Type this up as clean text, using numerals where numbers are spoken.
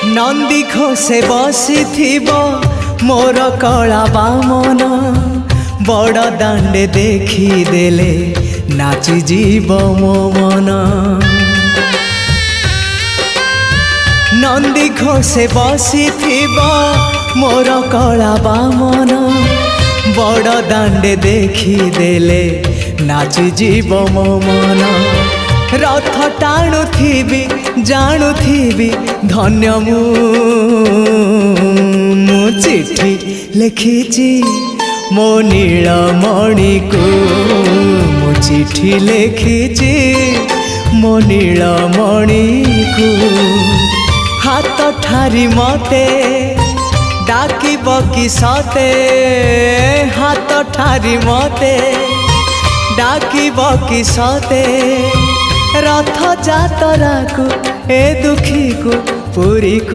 नंदी घोषे बसी मोर कला बामन बड़ दांडे देखी देले नाची जीव मो मन। नंदी घोषे बसी मोर कला बामन बड़ दांडे देखी देले नाची जीव मो मन। रथ टाणुथिबी जाणुथिबी धन्य मु चिठी लिखिची मो नीलमणि को मु चिठी लिखिची मो नीलमणि को। हाथ ठारी मते डाकिब कि सते हाथ ठारी मते डाकिब कि सते रथ जातरा को ए दुखी को पुरी को।